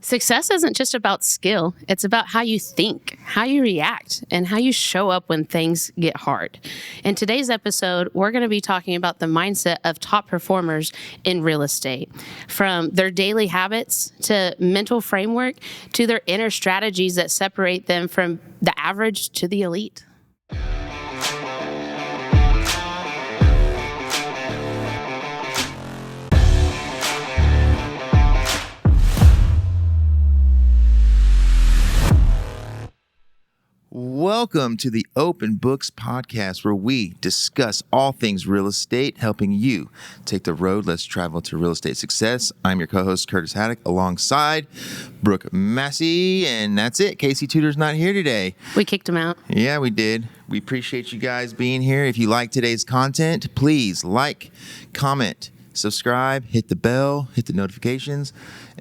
Success isn't just about skill. It's about how you think, how you react, and how you show up when things get hard. In today's episode, we're going to be talking about the mindset of top performers in real estate, from their daily habits to mental framework to their inner strategies that separate them from the average to the elite. Welcome to the Open Books Podcast, where we discuss all things real estate, helping you take the road less traveled to real estate success. I'm your co-host, Curtis Haddock, alongside Brooke Massey, and that's it. Casey Tudor's not here today. We kicked him out. Yeah, we did. We appreciate you guys being here. If you like today's content, please like, comment, subscribe, hit the bell, hit the notifications,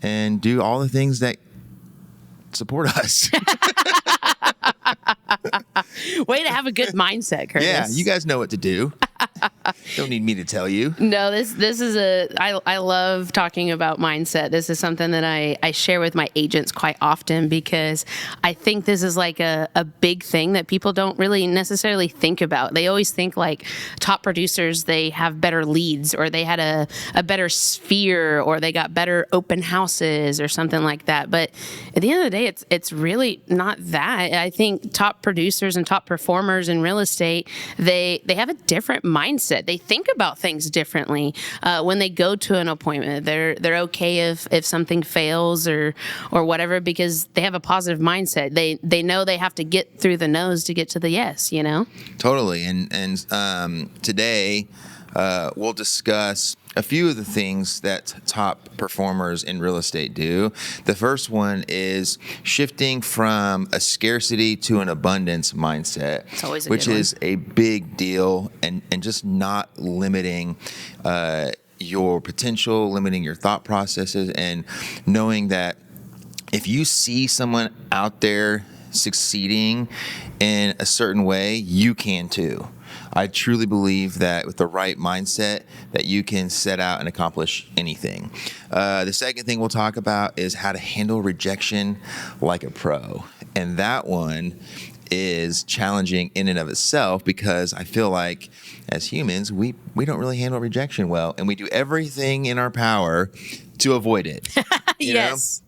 and do all the things that support us. Way to have a good mindset, Curtis. Yeah, you guys know what to do. Don't need me to tell you. No, this is I love talking about mindset. This is something that I share with my agents quite often because I think this is like a big thing that people don't really necessarily think about. They always think like top producers, they have better leads, or they had a better sphere, or they got better open houses or something like that. But at the end of the day, it's really not that. I think top producers and top performers in real estate, they have a different mindset. They think about things differently when they go to an appointment. They're okay if something fails or whatever, because they have a positive mindset. They know they have to get through the no's to get to the yes, you know? Totally. And today we'll discuss a few of the things that top performers in real estate do. The first one is shifting from a scarcity to an abundance mindset, which is a big deal, and just not limiting your potential, limiting your thought processes, and knowing that if you see someone out there succeeding in a certain way, you can too. I truly believe that with the right mindset that you can set out and accomplish anything. The second thing we'll talk about is how to handle rejection like a pro. And that one is challenging in and of itself, because I feel like as humans, we don't really handle rejection well, and we do everything in our power to avoid it. Yes. Know?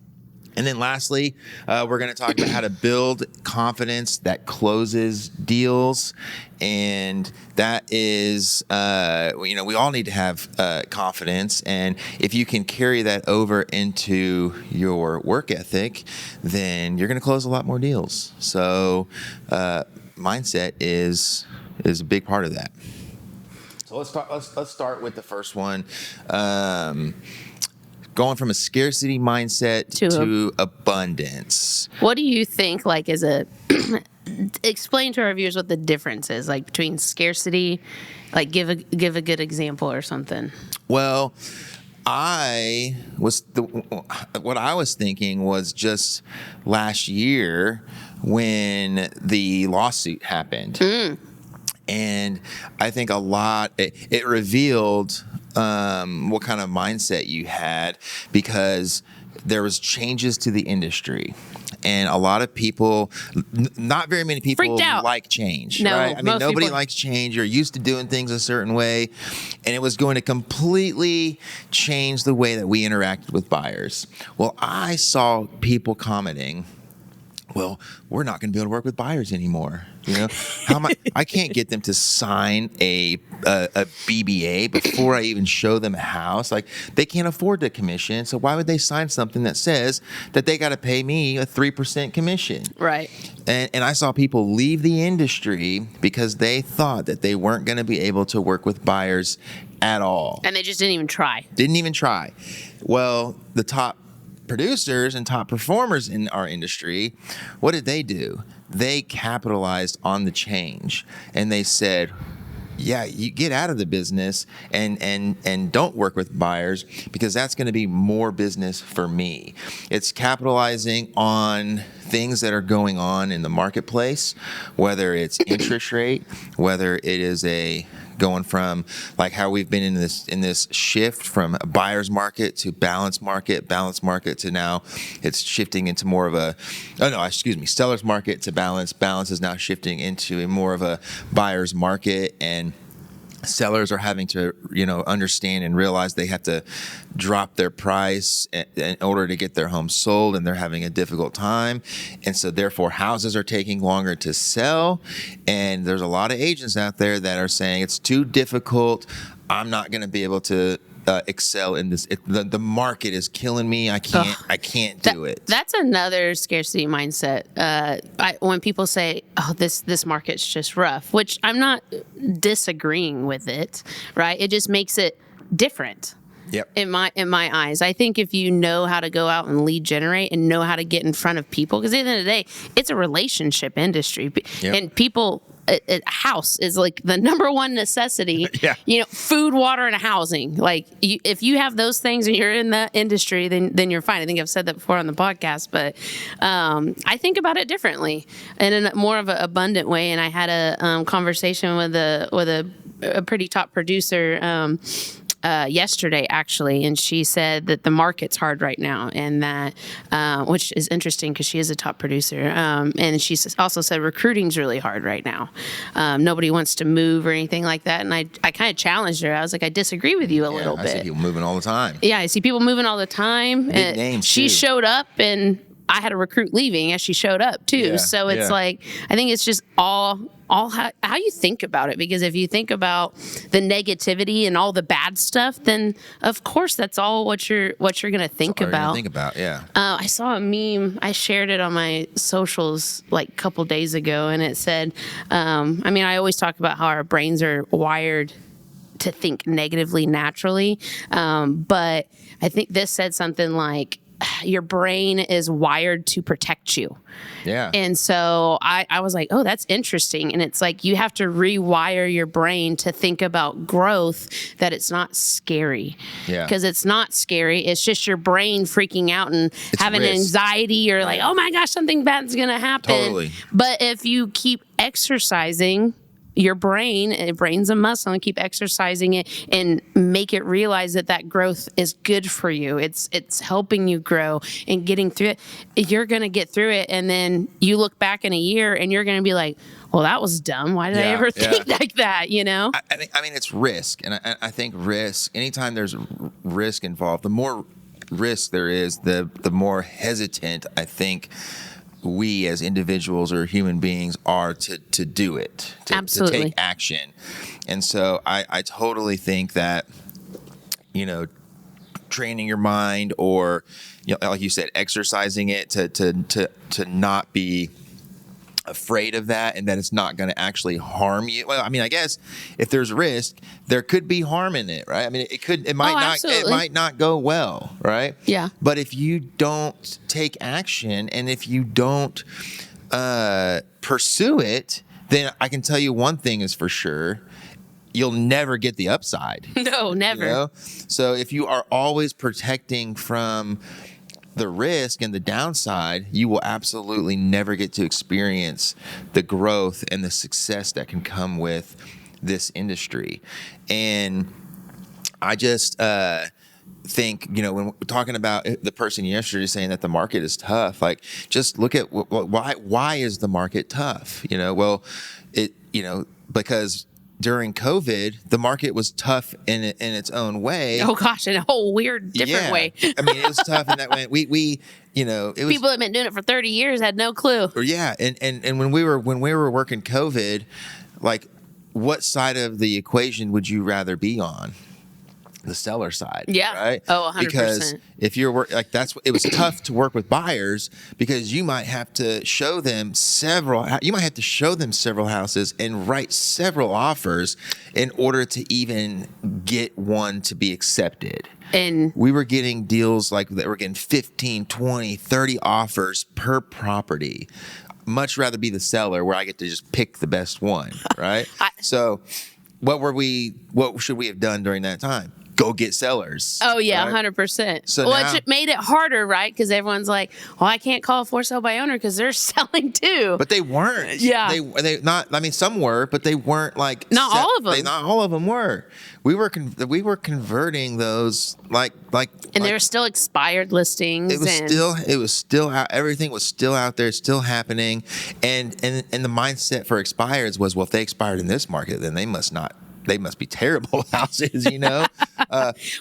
And then lastly, we're going to talk about how to build confidence that closes deals. And that is, we all need to have confidence. And if you can carry that over into your work ethic, then you're going to close a lot more deals. So mindset is a big part of that. So let's start with the first one. Going from a scarcity mindset to abundance. What do you think, like, as a explain to our viewers what the difference is, like, between scarcity, like, give a good example or something. Well, what I was thinking was just last year when the lawsuit happened. And I think it revealed what kind of mindset you had, because there was changes to the industry, and a lot of people, not very many people like change. No, right? I mean, nobody likes change. You're used to doing things a certain way, and it was going to completely change the way that we interacted with buyers. Well, I saw people commenting, well, we're not going to be able to work with buyers anymore. You know, I can't get them to sign a BBA before I even show them a house. Like, they can't afford the commission, so why would they sign something that says that they got to pay me a 3% commission? Right. And I saw people leave the industry because they thought that they weren't going to be able to work with buyers at all. And they just didn't even try. Well, the top producers and top performers in our industry, what did they do? They capitalized on the change, and they said, yeah, you get out of the business and don't work with buyers, because that's going to be more business for me. It's capitalizing on things that are going on in the marketplace, whether it's interest rate, whether it is a going from like how we've been in this shift from a buyer's market to balanced market to now it's shifting into more of seller's market to balance. Balance is now shifting into a more of a buyer's market, and sellers are having to, understand and realize they have to drop their price in order to get their home sold, and they're having a difficult time. And so therefore houses are taking longer to sell. And there's a lot of agents out there that are saying it's too difficult. I'm not going to be able to excel in this. The market is killing me. I can't do it. That's another scarcity mindset. When people say, "Oh, this market's just rough," which I'm not disagreeing with it, right? It just makes it different. Yep. In my eyes, I think if you know how to go out and lead generate and know how to get in front of people, because at the end of the day, it's a relationship industry, and people. A house is like the number one necessity. Yeah. Food, water, and housing. Like if you have those things and you're in that industry, then you're fine. I think I've said that before on the podcast, but I think about it differently and in a more of an abundant way. And I had a conversation with a pretty top producer yesterday, actually, and she said that the market's hard right now, and that which is interesting because she is a top producer, and she also said recruiting's really hard right now. Nobody wants to move or anything like that, and I kind of challenged her. I was like, I disagree with you a little bit. I see people moving all the time. Yeah, I see people moving all the time. Big names, she too. showed up, and I had a recruit leaving as she showed up too. Yeah, so it's like, I think it's just all how you think about it. Because if you think about the negativity and all the bad stuff, then of course that's all what you're going to think about. Yeah. I saw a meme. I shared it on my socials like a couple days ago, and it said, I always talk about how our brains are wired to think negatively naturally, but I think this said something like, your brain is wired to protect you. Yeah. And so I was like, oh, that's interesting. And it's like, you have to rewire your brain to think about growth, that it's not scary. Yeah. Because it's not scary. It's just your brain freaking out and having anxiety. You're like, oh my gosh, something bad's going to happen. Totally. But if you keep exercising your brain's a muscle, and keep exercising it and make it realize that growth is good for you. It's helping you grow and getting through it. You're going to get through it. And then you look back in a year and you're going to be like, well, that was dumb. Why did I ever think like that? I mean, it's risk. And I think risk, anytime there's risk involved, the more risk there is, the more hesitant I think we as individuals or human beings are to do it, to take action. And so I totally think that, training your mind, or, like you said, exercising it to not be afraid of that, and that it's not going to actually harm you. Well, I mean, I guess if there's risk, there could be harm in it, right? I mean, it might not go well, right? Yeah. But if you don't take action, and if you don't pursue it, then I can tell you one thing is for sure: you'll never get the upside. No, never. So if you are always protecting from the risk and the downside, you will absolutely never get to experience the growth and the success that can come with this industry. And I just think, when we're talking about the person yesterday saying that the market is tough, like, just look at why is the market tough? Because during COVID, the market was tough in its own way. Oh gosh, in a whole weird, different way. I mean, it was tough in that way. We it was people that have been doing it for 30 years had no clue. Yeah, and when we were working COVID, like, what side of the equation would you rather be on? The seller side. Yeah. Right? Oh, 100%. Because if you're it was tough to work with buyers, because you might have to show them several houses and write several offers in order to even get one to be accepted. And we were getting deals like that. We're getting 15, 20, 30 offers per property. Much rather be the seller, where I get to just pick the best one, right? So what should we have done during that time? go get sellers. Oh yeah, right? 100%. So well, now- it made it harder, right? Because everyone's like, "Well, I can't call a for sale by owner because they're selling too." But they weren't. Yeah. They not. I mean, some were, but they weren't like. Not all of them. Not all of them were. We were converting those like. And they were still expired listings. It was still out. Everything was still out there, still happening, and the mindset for expireds was, well, if they expired in this market, then they must be terrible houses,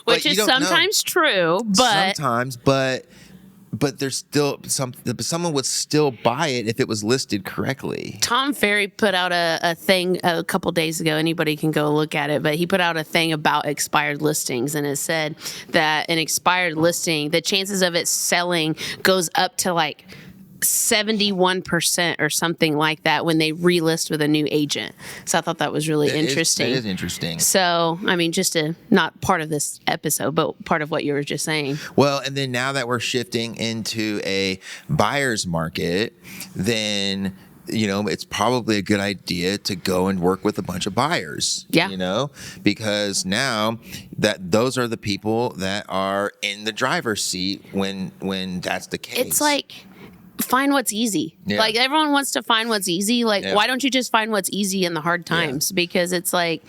Which is sometimes true, but sometimes, but there's still someone would still buy it if it was listed correctly. Tom Ferry put out a thing a couple days ago. Anybody can go look at it, but he put out a thing about expired listings, and it said that an expired listing, the chances of it selling goes up to like 71% or something like that when they relist with a new agent. So I thought that was really interesting. It is interesting. So, I mean, not part of this episode, but part of what you were just saying. Well, and then now that we're shifting into a buyer's market, then it's probably a good idea to go and work with a bunch of buyers. Yeah. Because now that those are the people that are in the driver's seat when that's the case. It's like, find what's easy. Yeah. Like everyone wants to find what's easy. Like, why don't you just find what's easy in the hard times? Because it's like,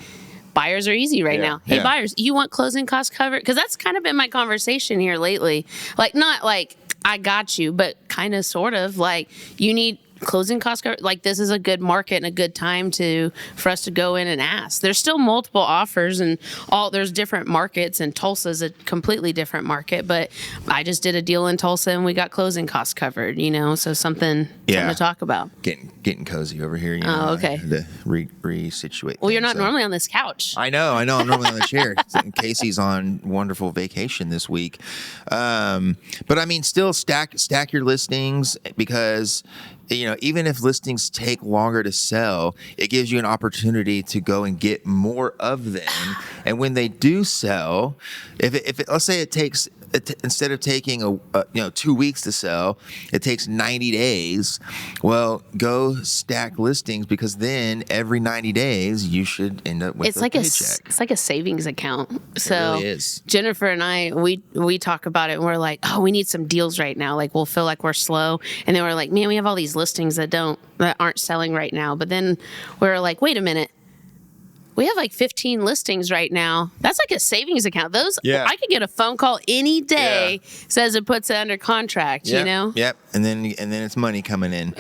buyers are easy right now. Hey, buyers, you want closing costs covered? Because that's kind of been my conversation here lately. Like, not like I got you, but kind of sort of like you need closing costs covered. Like, this is a good market and a good time for us to go in and ask. There's still multiple offers and there's different markets, and Tulsa's a completely different market, but I just did a deal in Tulsa and we got closing costs covered, so something to talk about. Getting cozy over here. Oh, okay. To resituate. Well, you're not normally on this couch. I know. I'm normally on the chair. Casey's on wonderful vacation this week. But I mean, still stack your listings, because even if listings take longer to sell, it gives you an opportunity to go and get more of them. And when they do sell, if let's say it takes, instead of taking 2 weeks to sell, it takes 90 days. Well, go stack listings, because then every 90 days you should end up with a paycheck. It's like a savings account. So it really is. Jennifer and I, we talk about it, and we're like, oh, we need some deals right now. Like, we'll feel like we're slow, and then we're like, man, we have all these listings that aren't selling right now. But then we're like, wait a minute. We have like 15 listings right now. That's like a savings account. I could get a phone call any day, says it puts it under contract, Yep. And then it's money coming in.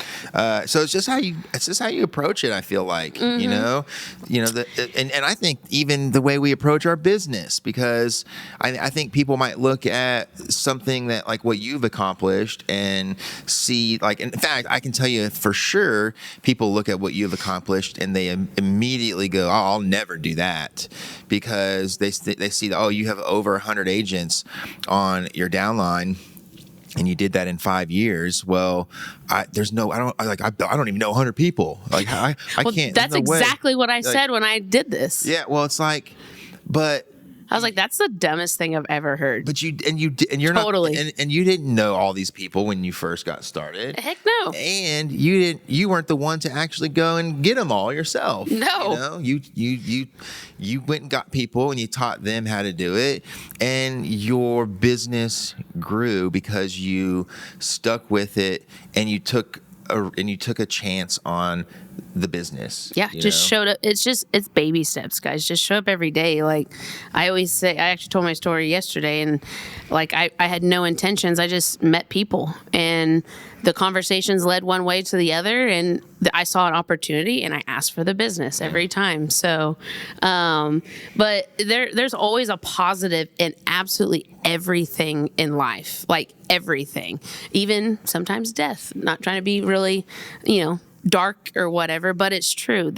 So it's just how you approach it, I feel like, Mm-hmm. and I think even the way we approach our business, because I think people might look at something that like what you've accomplished and see, like, in fact, I can tell you for sure, people look at what you've accomplished and they immediately go, oh, I'll never do that, because they see that, oh, you have over 100 agents on your downline, and you did that in 5 years. Well, I don't even know 100 people. Like I can't. That's exactly what I said when I did this. Yeah. Well, it's like, but I was like, that's the dumbest thing I've ever heard. But you're totally not, and you didn't know all these people when you first got started. Heck no. And you weren't the one to actually go and get them all yourself. No. You went and got people and you taught them how to do it, and your business grew because you stuck with it and you took a chance on the business. Yeah, showed up. It's baby steps, guys. Just show up every day. Like I always say, I actually told my story yesterday, and like I had no intentions. I just met people, and the conversations led one way to the other, and I saw an opportunity, and I asked for the business every time. So, but there's always a positive in absolutely everything in life, like everything, even sometimes death. Not trying to be really, dark or whatever, but it's true.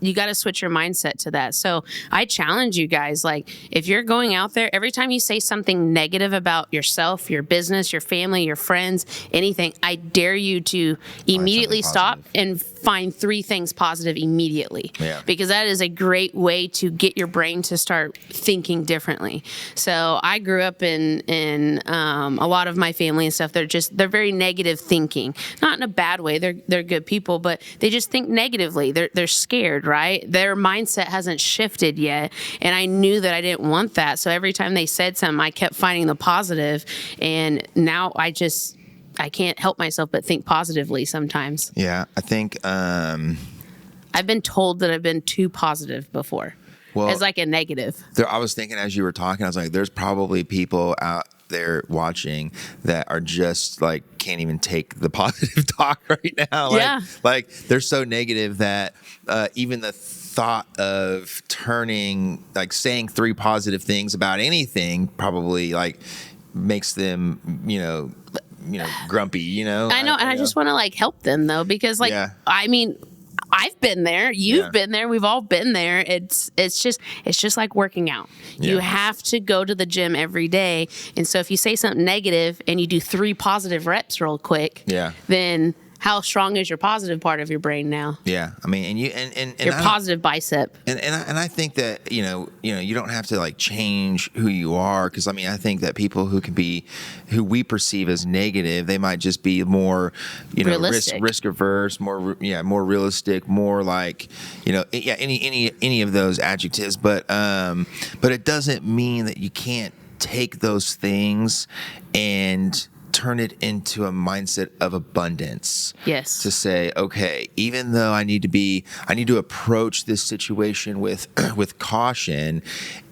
You got to switch your mindset to that. So I challenge you guys, like, if you're going out there, every time you say something negative about yourself, your business, your family, your friends, anything, I dare you to immediately stop and find 3 things positive immediately. Yeah. Because that is a great way to get your brain to start thinking differently. So I grew up in a lot of my family and stuff. They're very negative thinking, not in a bad way. They're good people, but they just think negatively. They're scared, right? right? Their mindset hasn't shifted yet. And I knew that I didn't want that. So every time they said something, I kept finding the positive. And now I can't help myself but think positively sometimes. Yeah, I think I've been told that I've been too positive before. Well, as like a negative. I was thinking as you were talking, I was like, there's probably people out there watching that are just like can't even take the positive talk right now. Like they're so negative that even the thought of saying 3 positive things about anything probably like makes them, grumpy, I know, and I just want to like help them though, because I mean, I've been there. You've been there. We've all been there. It's just like working out. Yeah. You have to go to the gym every day. And so if you say something negative and you do 3 positive reps real quick, then how strong is your positive part of your brain now? Yeah, I mean, and your positive bicep. And I think that you don't have to like change who you are, because I mean I think that people who we perceive as negative, they might just be more risk averse, more realistic, more like any of those adjectives. But it doesn't mean that you can't take those things and turn it into a mindset of abundance. Yes. To say, okay, even though I need to approach this situation with caution,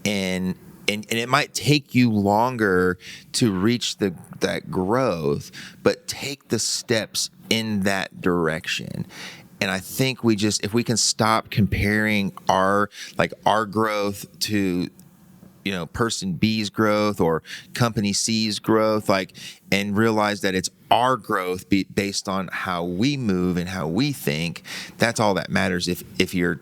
and it might take you longer to reach that growth, but take the steps in that direction. And I think if we can stop comparing our growth to person B's growth or company C's growth, and realize that it's our growth based on how we move and how we think. That's all that matters. If you're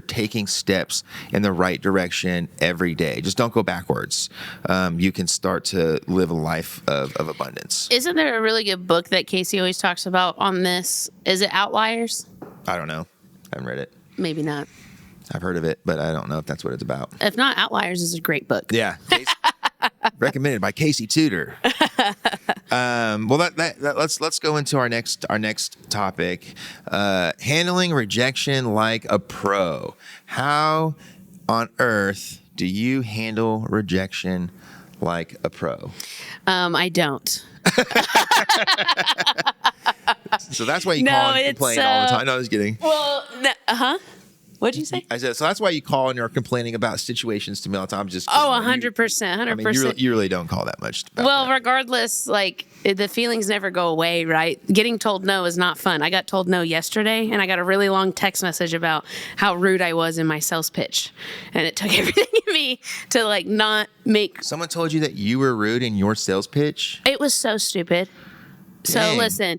taking steps in the right direction every day, just don't go backwards. You can start to live a life of abundance. Isn't there a really good book that Casey always talks about on this? Is it Outliers? I don't know. I haven't read it. Maybe not. I've heard of it, but I don't know if that's what it's about. If not, Outliers is a great book. Yeah. Recommended by Casey Tudor. Well, let's go into our next topic. Handling rejection like a pro. How on earth do you handle rejection like a pro? I don't. So that's why you call and complain all the time. No, I was kidding. Well, What'd you say? I said, so that's why you call and you're complaining about situations to me all the time. 100%, 100%. I mean, you really don't call that much. Well, regardless, the feelings never go away, right? Getting told no is not fun. I got told no yesterday, and I got a really long text message about how rude I was in my sales pitch, and it took everything in me to not make. Someone told you that you were rude in your sales pitch? It was so stupid. Dang. So listen.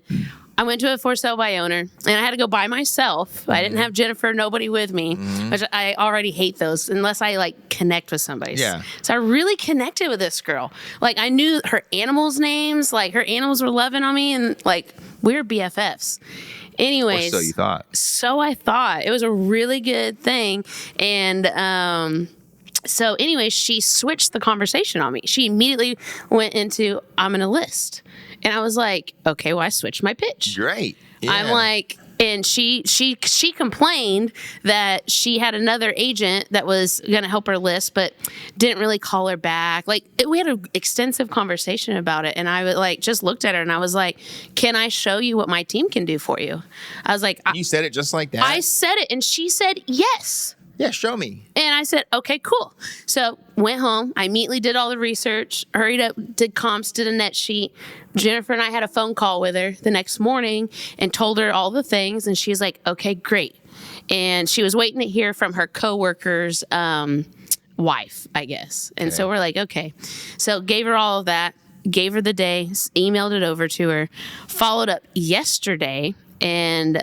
I went to a for sale by owner, and I had to go by myself. Mm-hmm. I didn't have Jennifer, nobody with me, which I already hate those unless I connect with somebody. Yeah. So I really connected with this girl. I knew her animals' names. Her animals were loving on me, and we were BFFs. Anyways. Or so you thought. So I thought. It was a really good thing. And, so anyway, she switched the conversation on me. She immediately went into, I'm going to list. And I was like, okay, well, I switched my pitch. Great. Yeah. I'm like, and she complained that she had another agent that was going to help her list, but didn't really call her back. We had an extensive conversation about it. And I just looked at her and I was like, can I show you what my team can do for you? I was like, you said it just like that? I said it. And she said, yes. Yeah, show me. And I said, okay, cool. So went home. I immediately did all the research, hurried up, did comps, did a net sheet. Jennifer and I had a phone call with her the next morning and told her all the things. And she's like, okay, great. And she was waiting to hear from her coworker's wife, I guess. And so we're like, okay. So gave her all of that, gave her the day, emailed it over to her, followed up yesterday. And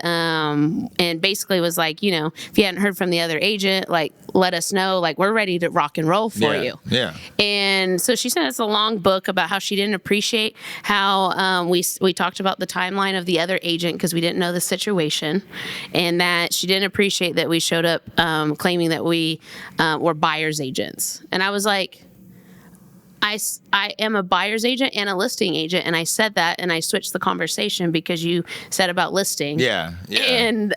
basically was like, if you hadn't heard from the other agent, let us know, we're ready to rock and roll for you. Yeah. And so she sent us a long book about how she didn't appreciate how we talked about the timeline of the other agent because we didn't know the situation, and that she didn't appreciate that we showed up claiming that we were buyer's agents. And I was like, I am a buyer's agent and a listing agent, and I said that, and I switched the conversation because you said about listing. Yeah. And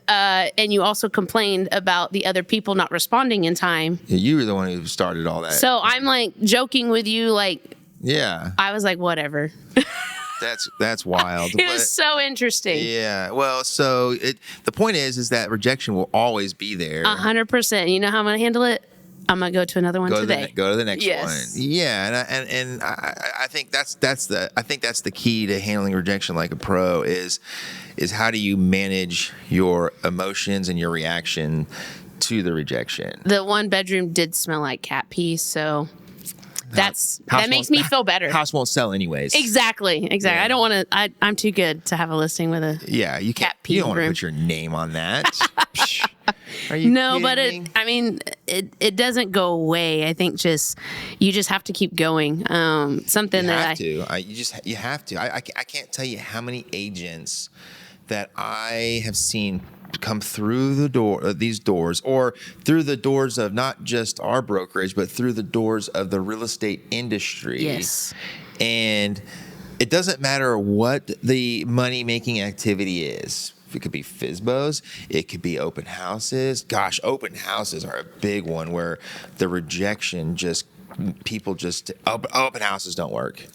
you also complained about the other people not responding in time. Yeah, you were the one who started all that. So I'm like joking with you, like, yeah, I was like, whatever. that's wild. It was so interesting. Yeah. Well, so the point is that rejection will always be there. 100%. You know how I'm gonna handle it? I'm gonna go to another one today. Go to the next Yes. one. Yeah, and I think that's the key to handling rejection like a pro is how do you manage your emotions and your reaction to the rejection. The one bedroom did smell like cat pee, so that makes me feel better. House won't sell anyways. Exactly. Yeah. I don't want to. I'm too good to have a listing with a you can't. cat pee You don't want to room. put your name on that. Psh, are you No, kidding but me? it doesn't go away. I think you just have to keep going. Something You that have to. You have to. I can't tell you how many agents that I have seen come through the door, these doors, or through the doors of not just our brokerage, but through the doors of the real estate industry. Yes. And it doesn't matter what the money making activity is. It could be FSBOs. It could be open houses. Gosh, open houses are a big one where the rejection open houses don't work.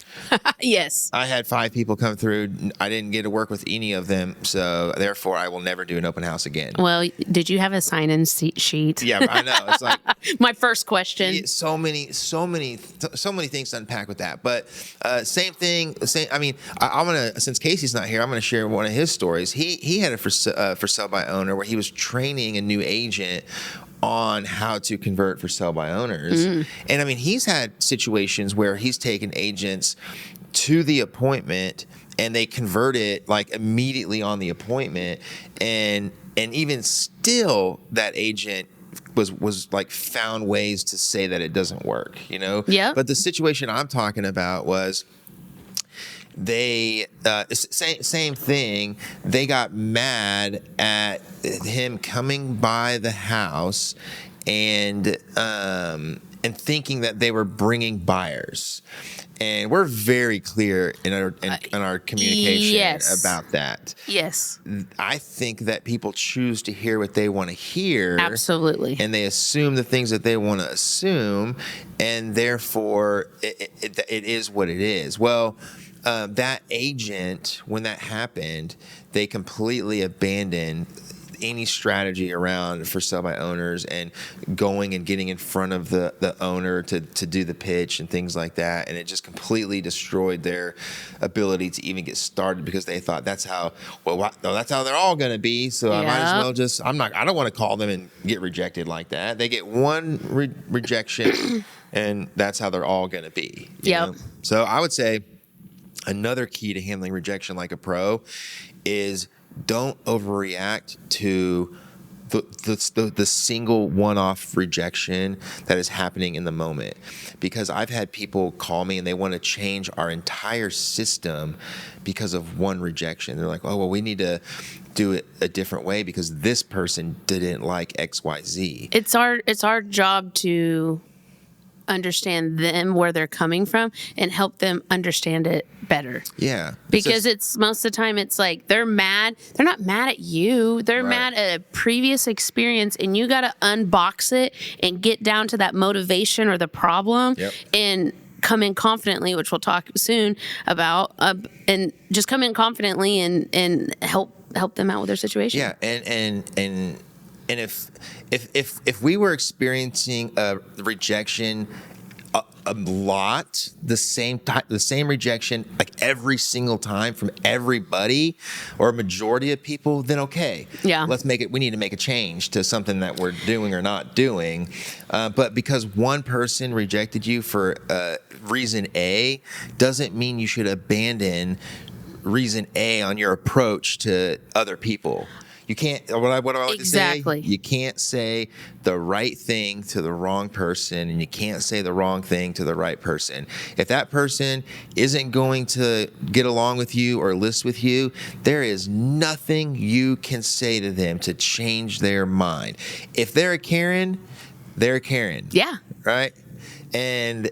Yes. I had 5 people come through. I didn't get to work with any of them, so therefore I will never do an open house again. Well, did you have a sign-in sheet? Yeah, I know. It's like My first question. so many things to unpack with that. But same thing. I mean, I'm gonna, since Casey's not here, I'm gonna share one of his stories. He had a for sale by owner where he was training a new agent on how to convert for sale by owners. And I mean, he's had situations where he's taken agents to the appointment and they convert it like immediately on the appointment. And even still that agent was like found ways to say that it doesn't work, you know? Yeah. But the situation I'm talking about was they same thing. They got mad at him coming by the house and thinking that they were bringing buyers. And we're very clear in our communication Yes. about that. Yes. I think that people choose to hear what they want to hear. Absolutely. And they assume the things that they want to assume, and therefore it is what it is. Well, that agent, when that happened, they completely abandoned any strategy around for sale by owners and going and getting in front of the owner to do the pitch and things like that. And it just completely destroyed their ability to even get started because they thought that's how they're all going to be. So I might as well I don't want to call them and get rejected like that. They get one rejection and that's how they're all going to be. You know? So I would say another key to handling rejection like a pro is don't overreact to the single one-off rejection that is happening in the moment. Because I've had people call me and they want to change our entire system because of one rejection. They're like, oh, well, we need to do it a different way because this person didn't like XYZ. It's our job to understand them, where they're coming from, and help them understand it better. Yeah. Because it's most of the time it's like they're mad. They're not mad at you. They're Right. mad at a previous experience, and you got to unbox it and get down to that motivation or the problem. Yep. And come in confidently, which we'll talk soon about, and just come in confidently and help them out with their situation. Yeah, and if we were experiencing a rejection a lot, the same rejection like every single time from everybody or a majority of people, then okay. Yeah. We need to make a change to something that we're doing or not doing. But because one person rejected you for reason A doesn't mean you should abandon reason A on your approach to other people. You can't, what I like Exactly. to say, you can't say the right thing to the wrong person, and you can't say the wrong thing to the right person. If that person isn't going to get along with you or list with you, there is nothing you can say to them to change their mind. If they're a Karen, they're a Karen. Yeah. Right? And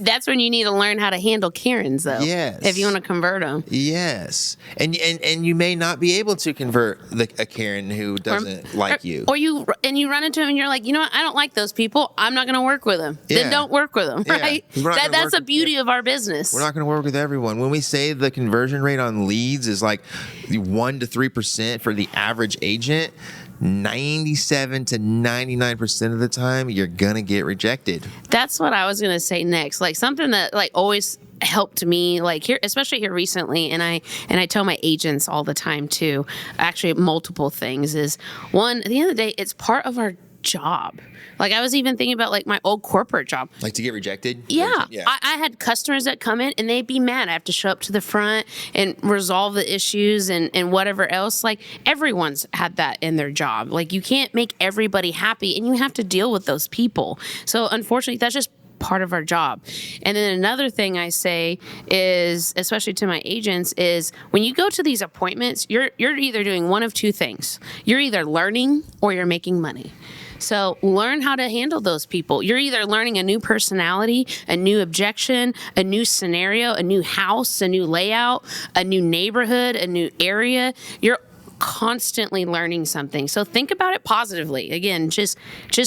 That's when you need to learn how to handle Karens, though. Yes. If you want to convert them. Yes. And you may not be able to convert a Karen who doesn't like you. Or you run into them and you're like, you know what? I don't like those people. I'm not going to work with them. Yeah. Then don't work with them, Yeah. right? That's the beauty of our business. We're not going to work with everyone. When we say the conversion rate on leads is like 1 to 3% for the average agent, 97 to 99% of the time, you're going to get rejected. That's what I was going to say next. Like something that like always helped me, like here, especially here recently, and I tell my agents all the time too, actually multiple things, is one, at the end of the day, it's part of our job. Like I was even thinking about like my old corporate job. Like to get rejected? Yeah. I had customers that come in and they'd be mad. I have to show up to the front and resolve the issues and whatever else. Like everyone's had that in their job. Like you can't make everybody happy and you have to deal with those people. So unfortunately, that's just part of our job. And then another thing I say is, especially to my agents, is when you go to these appointments, you're either doing one of two things. You're either learning or you're making money. So learn how to handle those people. You're either learning a new personality, a new objection, a new scenario, a new house, a new layout, a new neighborhood, a new area. You're constantly learning something. So think about it positively. Again, just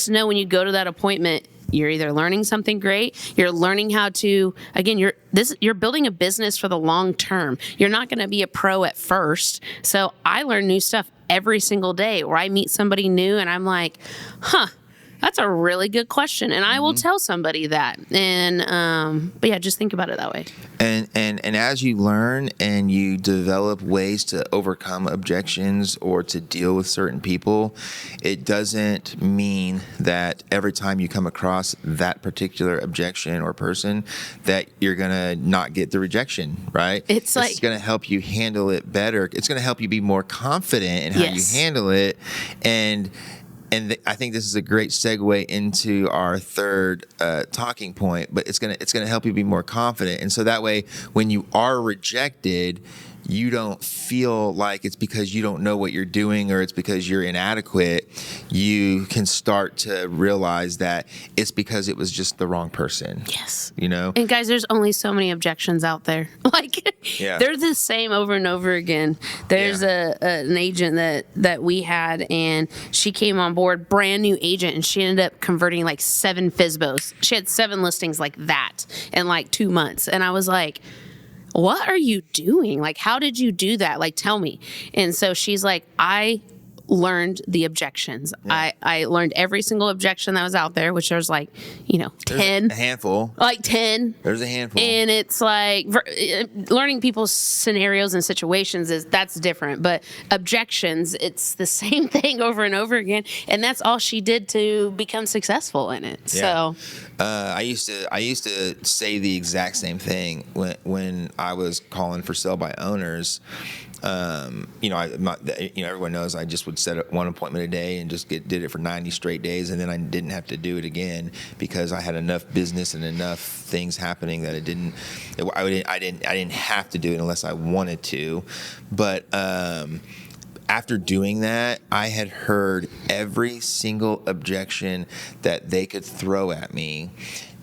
know when you go to that appointment, you're either learning something great, you're learning how to, again, you're building a business for the long term. You're not going to be a pro at first. So I learn new stuff every single day where I meet somebody new and I'm like, that's a really good question. And I will tell somebody that. And, but yeah, just think about it that way. And as you learn and you develop ways to overcome objections or to deal with certain people, it doesn't mean that every time you come across that particular objection or person that you're going to not get the rejection, right? It's going to help you handle it better. It's going to help you be more confident in how you handle it. And I think this is a great segue into our third talking point, but it's gonna help you be more confident. And so that way, when you are rejected, you don't feel like it's because you don't know what you're doing or it's because you're inadequate. You can start to realize that it's because it was just the wrong person. Yes. You know? And guys, there's only so many objections out there. Like, they're the same over and over again. There's an agent that we had, and she came on board, brand new agent, and she ended up converting like 7 FSBOs. She had 7 listings like that in like 2 months. And I was like, what are you doing? Like, how did you do that? Like, tell me. And so she's like, I learned the objections. I learned every single objection that was out there, which there's like, 10. A handful. Like 10. There's a handful. And it's like learning people's scenarios and situations that's different. But objections, it's the same thing over and over again. And that's all she did to become successful in it. Yeah. So I used to say the exact same thing when I was calling for sell by owners. Everyone knows I just would set up one appointment a day and just did it for 90 straight days, and then I didn't have to do it again because I had enough business and enough things happening that I didn't have to do it unless I wanted to. But after doing that, I had heard every single objection that they could throw at me.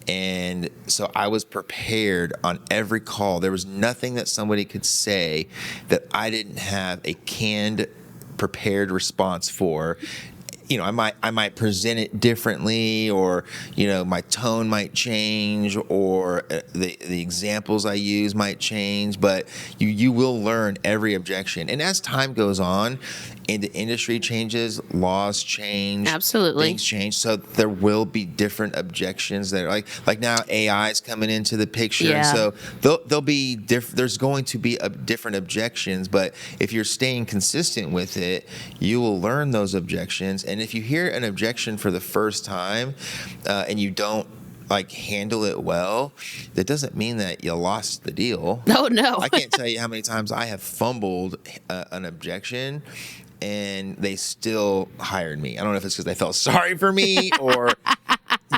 And so I was prepared on every call. There was nothing that somebody could say that I didn't have a canned, prepared response for. I might present it differently, or my tone might change, or the examples I use might change, but you will learn every objection. And as time goes on, and the industry changes, laws change, absolutely, things change. So there will be different objections that are like now AI is coming into the picture, and so there'll be there's going to be different objections. But if you're staying consistent with it, you will learn those objections. And if you hear an objection for the first time and you don't handle it well, that doesn't mean that you lost the deal. No. I can't tell you how many times I have fumbled an objection and they still hired me. I don't know if it's because they felt sorry for me or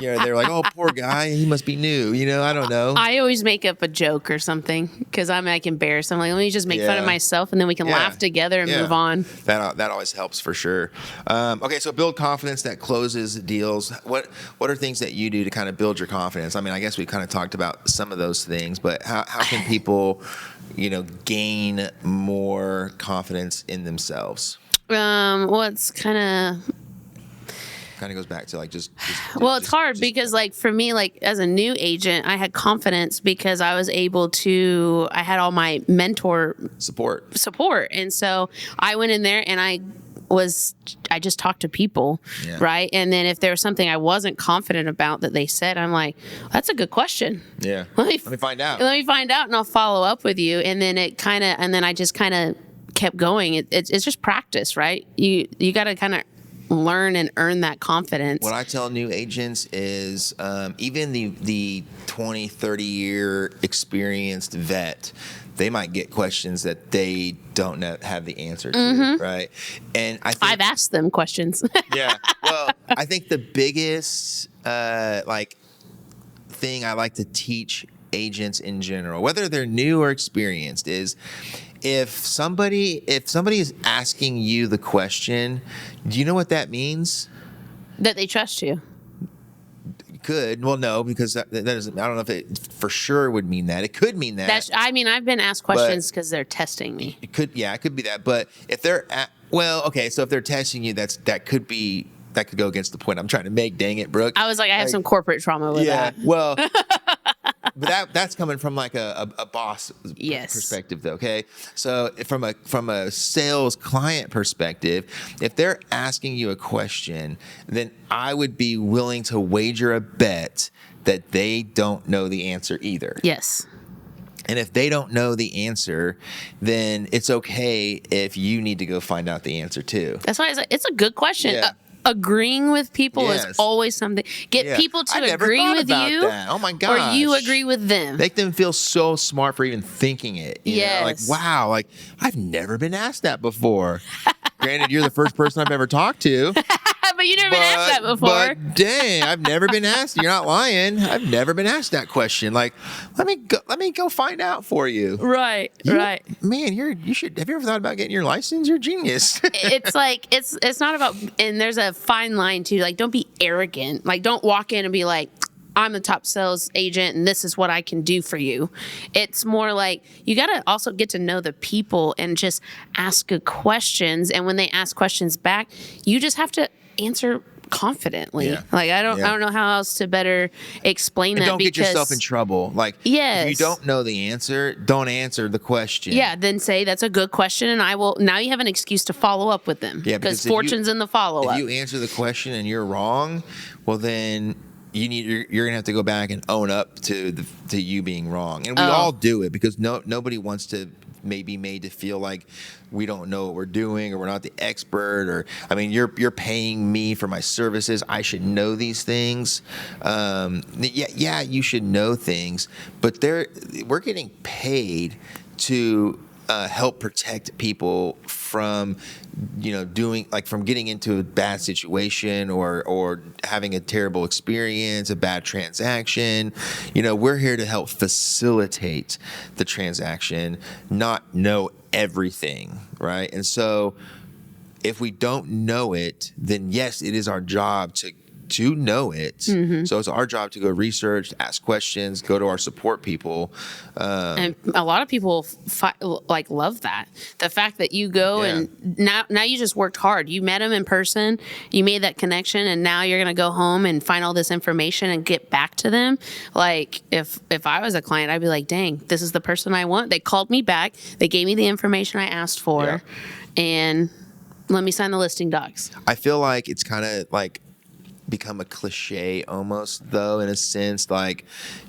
they're like, oh, poor guy, he must be new. I don't know. I always make up a joke or something because I'm like embarrassed. I'm like, let me just make fun of myself, and then we can laugh together and move on. That always helps for sure. Okay, so build confidence that closes deals. What are things that you do to kind of build your confidence? I mean, I guess we kind of talked about some of those things, but how can people, gain more confidence in themselves? Well, it's kind of goes back to like just it's hard because like for me, like as a new agent, I had confidence because I was able to, I had all my mentor support. And so I went in there and I just talked to people, right? And then if there was something I wasn't confident about that they said, I'm like, that's a good question. Yeah. Let me find out. Let me find out and I'll follow up with you. And then I just kind of kept going. It's just practice, right? You got to kind of learn and earn that confidence. What I tell new agents is even the 20, 30-year experienced vet, they might get questions that they don't have the answer to, right? And I've asked them questions. Yeah. Well, I think the biggest thing I like to teach agents in general, whether they're new or experienced, is if somebody is asking you the question, do you know what that means? That they trust you. Could. Well, no, because that doesn't, I don't know if it for sure would mean that. It could mean that. I've been asked questions because they're testing me. It could be that. But if they're so if they're testing you, that could go against the point I'm trying to make. Dang it, Brooke. I was like, I have some corporate trauma with that. Well, but that's coming from like a boss perspective, though. Okay, so from a sales client perspective, if they're asking you a question, then I would be willing to wager a bet that they don't know the answer either. Yes. And if they don't know the answer, then it's okay if you need to go find out the answer too. That's why it's a good question. Yeah. Agreeing with people is always something. Get people to agree with you. That. Oh my gosh. Or you agree with them. Make them feel so smart for even thinking it. You know? Like, wow, like I've never been asked that before. Granted, you're the first person I've ever talked to. But you never been asked that before. But dang, I've never been asked. You're not lying. I've never been asked that question. Like, let me go find out for you. Right. Man, you should. Have you ever thought about getting your license? You're a genius. It's like it's not about. And there's a fine line too. Like, don't be arrogant. Like, don't walk in and be like, I'm the top sales agent and this is what I can do for you. It's more like you got to also get to know the people and just ask good questions. And when they ask questions back, you just have to answer confidently. Yeah. Like, I don't know how else to better explain that. Don't get yourself in trouble. Like, if you don't know the answer, don't answer the question. Yeah, then say that's a good question, and I will. Now you have an excuse to follow up with them. Yeah, because fortune's in the follow up. If you answer the question and you're wrong, well then you're gonna have to go back and own up to you being wrong. And we all do it because nobody wants to be made to feel like we don't know what we're doing or we're not the expert, or I mean you're paying me for my services, I should know these things. You should know things, but we're getting paid to help protect people from from getting into a bad situation or having a terrible experience, a bad transaction. We're here to help facilitate the transaction, not know everything, right? And so if we don't know it, then yes, it is our job to know it. Mm-hmm. So it's our job to go research, ask questions, go to our support people. And a lot of people love that. The fact that you go and now you just worked hard. You met them in person, you made that connection, and now you're going to go home and find all this information and get back to them. Like if I was a client, I'd be like, dang, this is the person I want. They called me back. They gave me the information I asked for, and let me sign the listing docs. I feel like it's kind of like become a cliche almost, though, in a sense, like,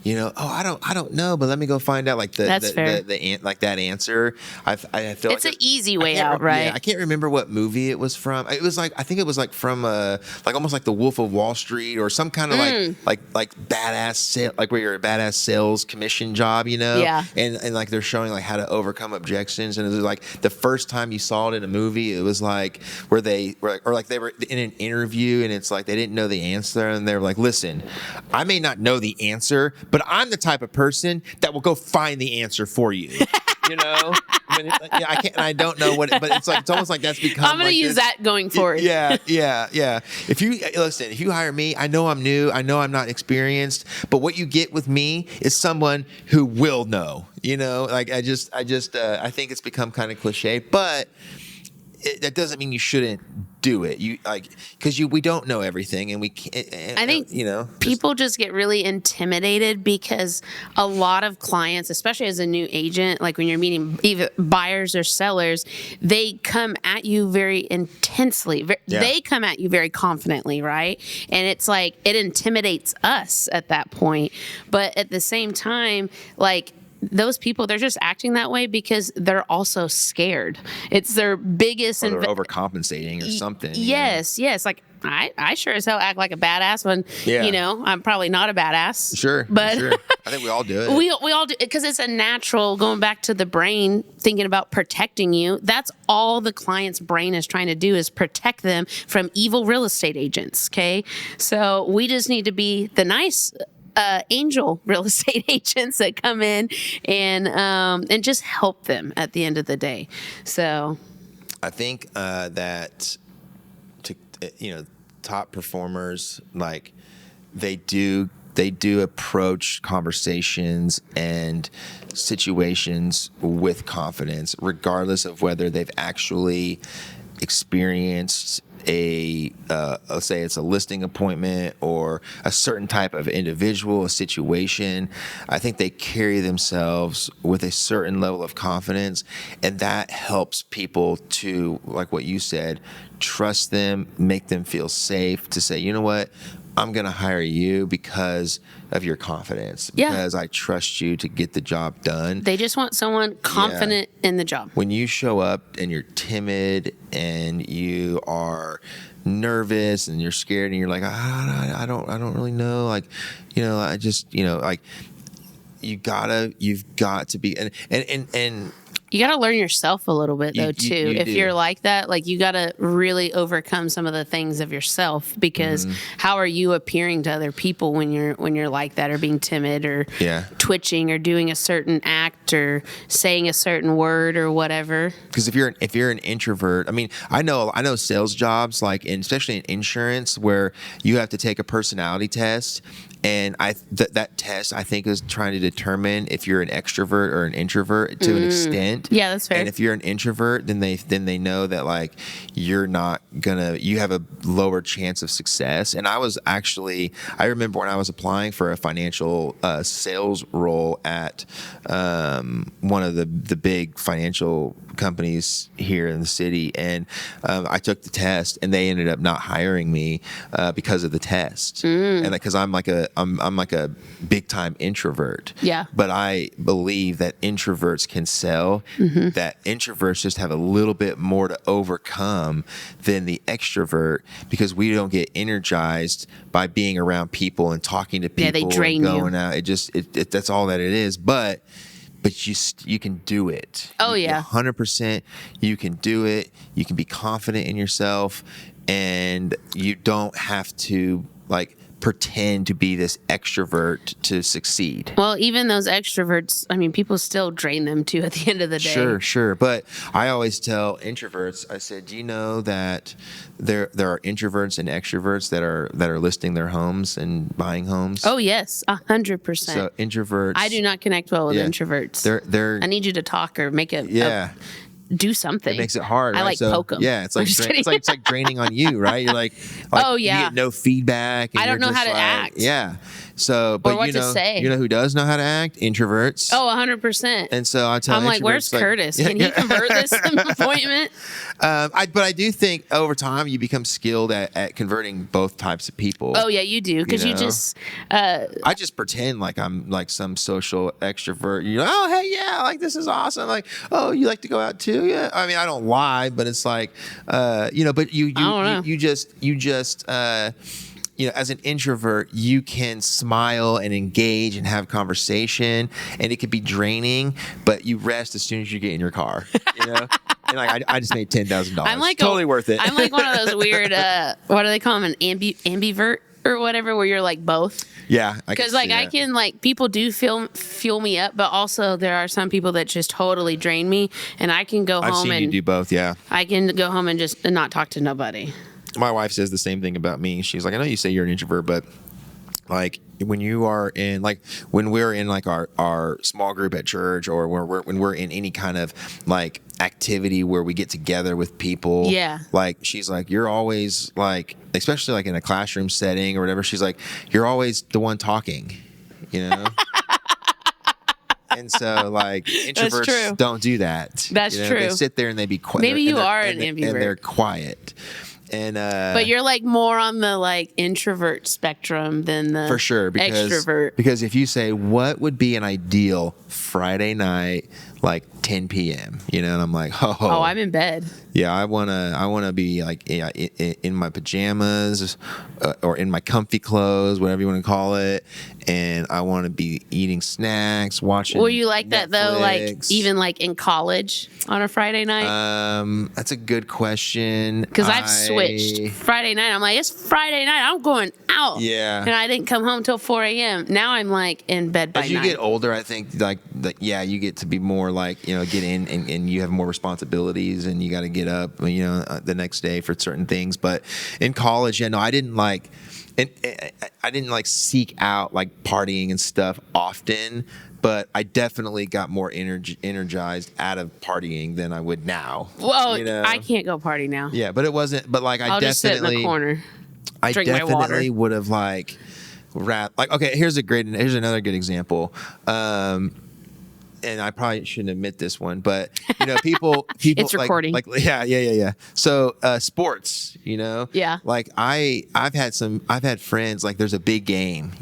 I don't know, but let me go find out. Like That's fair. Like that answer. I feel it's an easy way out, right? Yeah, I can't remember what movie it was from. It was I think it was from almost like the Wolf of Wall Street or some kind of like badass sale, like where you're a badass sales commission job, Yeah. And like they're showing like how to overcome objections, and it was like the first time you saw it in a movie, it was like where they were in an interview, and it's like they didn't know the the answer, and they're like, listen, I may not know the answer, but I'm the type of person that will go find the answer for you. You know, I mean, yeah, I can't. And I don't know what, but it's almost like that's become. I'm going to use that going forward. Yeah. If you hire me, I know I'm new, I know I'm not experienced, but what you get with me is someone who will know. You know, like I think it's become kind of cliche, but that doesn't mean you shouldn't do it. We don't know everything, and we can't. I think people just get really intimidated because a lot of clients, especially as a new agent, like when you're meeting either buyers or sellers, they come at you very intensely. They come at you very confidently, right? And it's like it intimidates us at that point. But at the same time, like, those people, they're just acting that way because they're also scared. It's their biggest... Or they're overcompensating or something. Yes. Like, I sure as hell act like a badass when, I'm probably not a badass. Sure. But sure. I think we all do it. We all do it because it's a natural, going back to the brain, thinking about protecting you. That's all the client's brain is trying to do, is protect them from evil real estate agents, okay? So we just need to be the nice... angel real estate agents that come in and just help them at the end of the day. So I think that top performers, like they do approach conversations and situations with confidence, regardless of whether they've actually experienced let's say it's a listing appointment or a certain type of individual, a situation. I think they carry themselves with a certain level of confidence, and that helps people to, like what you said, trust them, make them feel safe to say, you know what, I'm going to hire you because of your confidence, because I trust you to get the job done. They just want someone confident in the job. When you show up and you're timid and you are nervous and you're scared and you're like, I don't really know. Like, I just, like you've got to be, and you got to learn yourself a little bit though too. If you're like that, like you got to really overcome some of the things of yourself, because how are you appearing to other people when you're like that, or being timid or twitching or doing a certain act or saying a certain word or whatever? Because if you're an introvert, I mean, I know sales jobs, like especially in insurance, where you have to take a personality test. And that test, I think, is trying to determine if you're an extrovert or an introvert to an extent. Yeah, that's fair. And if you're an introvert, then they know that, like, you have a lower chance of success. And I remember when I was applying for a financial sales role at one of the big financial companies here in the city, and I took the test, and they ended up not hiring me because of the test, and because I'm like a big time introvert. Yeah. But I believe that introverts can sell. That introverts just have a little bit more to overcome than the extrovert, because we don't get energized by being around people and talking to people. Yeah, they drain and going you. out. That's all that it is. But you can do it. Oh, yeah. 100%. You can do it. You can be confident in yourself, and you don't have to, like, pretend to be this extrovert to succeed. Well, even those extroverts, I mean, people still drain them too at the end of the day. Sure. But I always tell introverts, I said, do you know that there are introverts and extroverts that are listing their homes and buying homes? Oh, yes, 100%. So introverts. I do not connect well with introverts. They're. I need you to talk or make a do something. It makes it hard. I right? like poke them. Yeah, it's like draining on you, right? You're like oh yeah, you get no feedback. And I don't know how to act. Yeah. So, but to say. You know who does know how to act? Introverts. Oh, 100%. And so I tell. I'm like, where's Curtis? Can he convert this appointment? But I do think over time you become skilled at converting both types of people. Oh yeah, you do, because you just. I just pretend like I'm like some social extrovert. You're like, oh hey yeah, like this is awesome. Like, oh, you like to go out too? Yeah. I mean, I don't lie, but it's like, but you just. As an introvert, you can smile and engage and have conversation, and it could be draining, but you rest as soon as you get in your car. And like I just made $10,000. I'm like totally worth it. I'm like one of those weird. What do they call them? An ambivert. or whatever, where you're like both? Yeah, Because like I can like people do fuel me up, but also there are some people that just totally drain me, and I can go I've home seen and you do both. Yeah, I can go home and just not talk to nobody. my wife says the same thing about me. She's like, I know you say you're an introvert, but like when you are in like when we're in like our small group at church, or when we're in any kind of like activity where we get together with people, Yeah. like she's like, you're always like, especially like in a classroom setting or whatever, she's like, you're always the one talking, you know. And so, like, introverts don't do that. That's true. They sit there and they be quiet. Maybe you are an ambivert. And they're quiet. And but you're like more on the like introvert spectrum than the for sure, extrovert. Because if you say what would be an ideal Friday night, like 10 p.m., you know, and I'm like, oh, I'm in bed. Yeah, I wanna be like in my pajamas or in my comfy clothes, whatever you want to call it, and I want to be eating snacks, watching. Were you like Netflix. that though? Like even like in college on a Friday night? That's a good question. Because I've switched Friday night. I'm like, it's Friday night. I'm going out. Yeah. And I didn't come home till 4 a.m. Now I'm like in bed by night. As you get older, I think you get to be more like, get in and you have more responsibilities and you got to get up, the next day for certain things. But in college, I didn't like, and I didn't like seek out like partying and stuff often, but I definitely got more energized out of partying than I would now. Well, I can't go party now. Yeah, but it wasn't. But like I'll just sit in the corner. I drink my water. definitely would have like okay. Here's another good example. And I probably shouldn't admit this one, but people it's recording. Like yeah. So sports, Yeah. Like I've had friends, like there's a big game,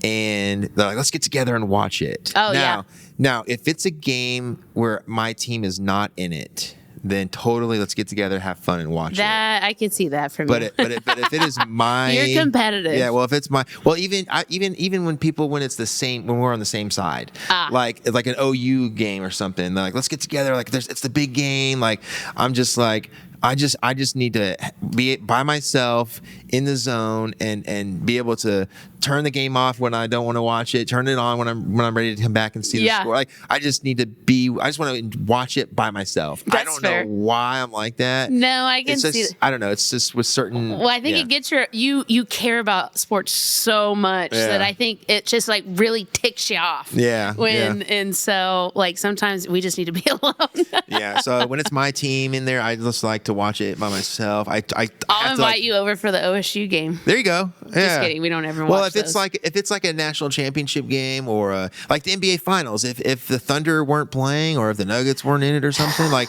and they're like, let's get together and watch it. Oh, yeah. Now, if it's a game where my team is not in it, then totally let's get together, have fun, and watch it. I can see that from you. But if it is my, you're competitive. Yeah. Well, if it's my, even when it's the same, when we're on the same side, like an OU game or something, they're like, let's get together. Like it's the big game. Like I'm just like, I just need to be by myself in the zone and be able to turn the game off when I don't want to watch it, turn it on when I'm ready to come back and see the score. Like I just want to watch it by myself. That's I don't fair. know why I'm like that. No, I can see that. I don't know. It's just with certain. Well, I think it gets you care about sports so much that I think it just like really ticks you off. Yeah. And so like sometimes we just need to be alone. Yeah. So when it's my team in there, I just like to watch it by myself. I'll invite you over for the OSU game. There you go. Yeah. Just kidding. We don't ever watch if it's like a national championship game or like the NBA Finals, if the Thunder weren't playing or if the Nuggets weren't in it or something, like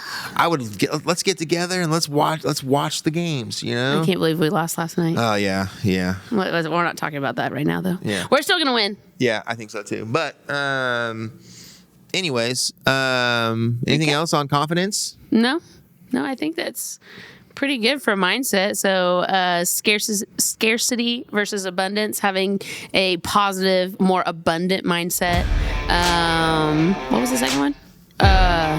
let's get together and let's watch the games. I can't believe we lost last night. Oh yeah. We're not talking about that right now though. Yeah. We're still gonna win. Yeah, I think so too. But anyways, anything else on confidence? No, I think that's pretty good for mindset. So scarcity versus abundance, having a positive, more abundant mindset. What was the second one?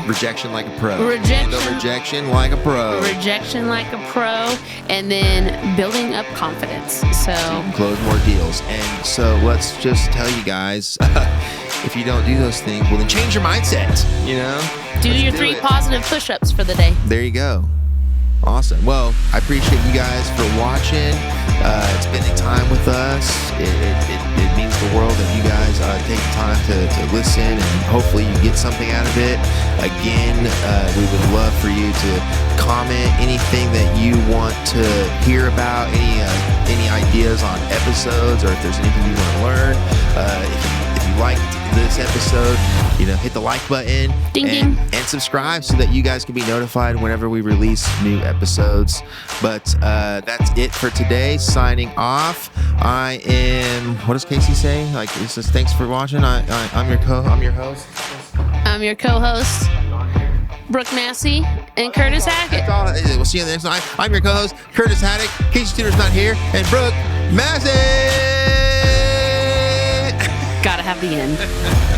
Rejection like a pro. Rejection like a pro. Rejection like a pro. And then building up confidence. So close more deals. And so let's just tell you guys, if you don't do those things, well then change your mindset. Do your 3 positive push-ups for the day. There you go. Awesome. Well, I appreciate you guys for watching, spending time with us. It means the world that you guys take time to listen, and hopefully you get something out of it. Again, we would love for you to comment anything that you want to hear about, any ideas on episodes, or if there's anything you want to learn. If you liked this episode, hit the like button ding. And subscribe so that you guys can be notified whenever we release new episodes. But that's it for today. Signing off. I am. What does Casey say? Like it says, thanks for watching. I'm your host. I'm your co-host, Brooke Massey and Curtis Hackett. That's all it is. We'll see you next time. I'm your co-host, Curtis Hackett. Casey Tudor's not here, and Brooke Massey. Gotta have the end.